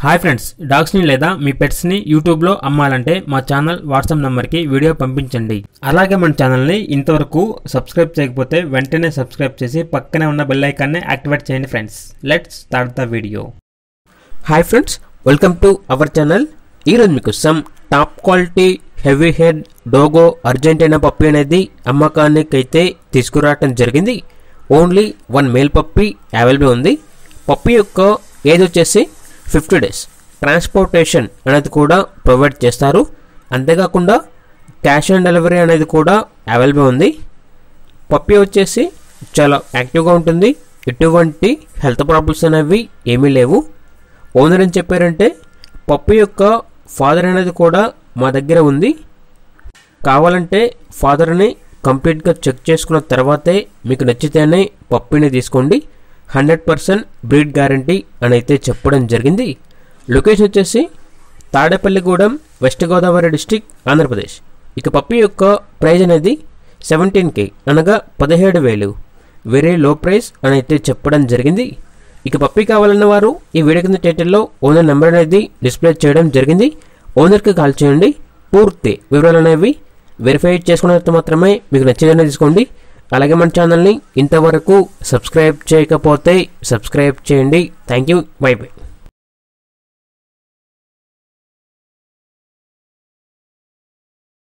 Hi friends, డాగ్స్ని లేదా మీ పెట్స్ని యూట్యూబ్లో అమ్మాలంటే మా ఛానల్ వాట్సాప్ నెంబర్కి వీడియో పంపించండి. అలాగే మన ఛానల్ని ఇంతవరకు సబ్స్క్రైబ్ చేయకపోతే వెంటనే సబ్స్క్రైబ్ చేసి పక్కనే ఉన్న బెల్ ఐకాన్ని యాక్టివేట్ చేయండి friends. Let's start the video. Hi friends, welcome to our channel. ఈరోజు మీకు some top quality heavy head Dogo Argentina puppy అనేది అమ్మకానికి అయితే తీసుకురావటం జరిగింది. ఓన్లీ 1 మేల్ పప్పీ అవైలబుల్ ఉంది. పప్పీ యొక్క ఏజ్ వచ్చేసి 50 days. ట్రాన్స్పోర్టేషన్ అనేది కూడా ప్రొవైడ్ చేస్తారు. అంతేకాకుండా క్యాష్ ఆన్ డెలివరీ అనేది కూడా అవైలబుల్ ఉంది. పప్పీ వచ్చేసి చాలా యాక్టివ్గా ఉంటుంది. ఎటువంటి హెల్త్ ప్రాబ్లమ్స్ అనేవి ఏమీ లేవు. ఓనర్ ఏం చెప్పారంటే పప్పీ యొక్క ఫాదర్ అనేది కూడా మా దగ్గర ఉంది. కావాలంటే ఫాదర్ని కంప్లీట్గా చెక్ చేసుకున్న తర్వాతే మీకు నచ్చితేనే పప్పీని తీసుకోండి. 100% బ్రీడ్ గ్యారంటీ అని అయితే చెప్పడం జరిగింది. లొకేషన్ వచ్చేసి తాడేపల్లిగూడెం, వెస్ట్ గోదావరి డిస్టిక్, ఆంధ్రప్రదేశ్. ఇక పప్పీ యొక్క ప్రైజ్ అనేది 17K అనగా 17,000. వెరీ లో ప్రైస్ అని అయితే చెప్పడం జరిగింది. ఇక పప్పీ కావాలన్న వారు ఈ వీడియో కింద టైటిల్లో ఓనర్ నెంబర్ అనేది డిస్ప్లే చేయడం జరిగింది. ఓనర్కి కాల్ చేయండి. పూర్తి వివరాలు అనేవి వెరిఫై చేసుకున్న తర్వాత మాత్రమే మీకు నచ్చేదనే తీసుకోండి. అలాగే మన ఛానల్ని ఇంతవరకు సబ్స్క్రైబ్ చేయకపోతే సబ్స్క్రైబ్ చేయండి. Thank you. By by.